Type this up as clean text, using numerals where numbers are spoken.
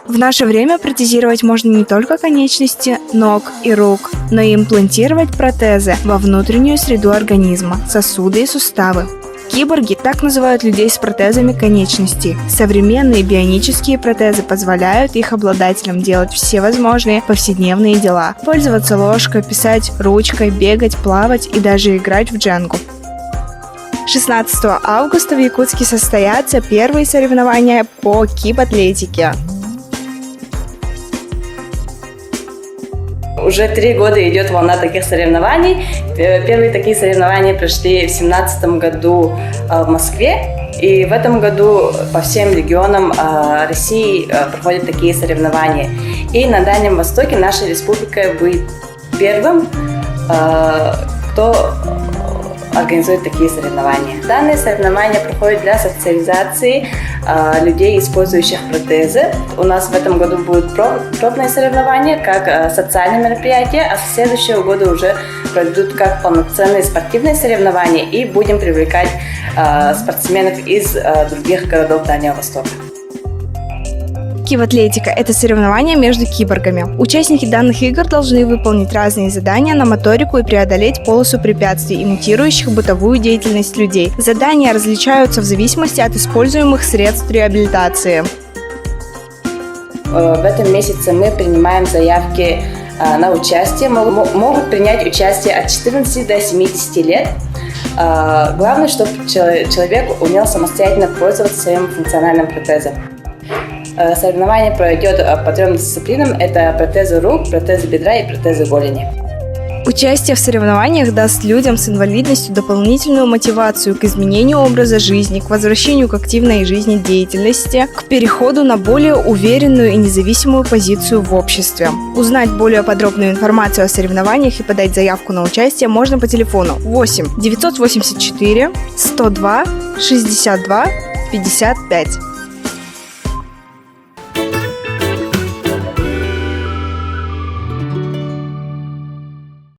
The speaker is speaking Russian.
В наше время протезировать можно не только конечности ног и рук, но и имплантировать протезы во внутреннюю среду организма, сосуды и суставы. Киборги так называют людей с протезами конечностей. Современные бионические протезы позволяют их обладателям делать все возможные повседневные дела. Пользоваться ложкой, писать ручкой, бегать, плавать и даже играть в дженгу. 16 августа в Якутске состоятся первые соревнования по кибатлетике. Уже 3 года идет волна таких соревнований. Первые такие соревнования прошли в 2017 году в Москве. И в этом году по всем регионам России проходят такие соревнования. И на Дальнем Востоке наша республика будет первым, кто организует такие соревнования. Данные соревнования проходят для социализации людей, использующих протезы. У нас в этом году будут пробные соревнования, как социальные мероприятия, а с следующего года уже пройдут как полноценные спортивные соревнования и будем привлекать спортсменов из других городов Дальнего Востока. Кибатлетика – это соревнование между киборгами. Участники данных игр должны выполнить разные задания на моторику и преодолеть полосу препятствий, имитирующих бытовую деятельность людей. Задания различаются в зависимости от используемых средств реабилитации. В этом месяце мы принимаем заявки на участие. Могут принять участие от 14 до 70 лет. Главное, чтобы человек умел самостоятельно пользоваться своим функциональным протезом. Соревнование пройдет по 3 дисциплинам. Это протезы рук, протезы бедра и протезы голени. Участие в соревнованиях даст людям с инвалидностью дополнительную мотивацию к изменению образа жизни, к возвращению к активной жизнедеятельности, к переходу на более уверенную и независимую позицию в обществе. Узнать более подробную информацию о соревнованиях и подать заявку на участие можно по телефону 8 984 102 62 55.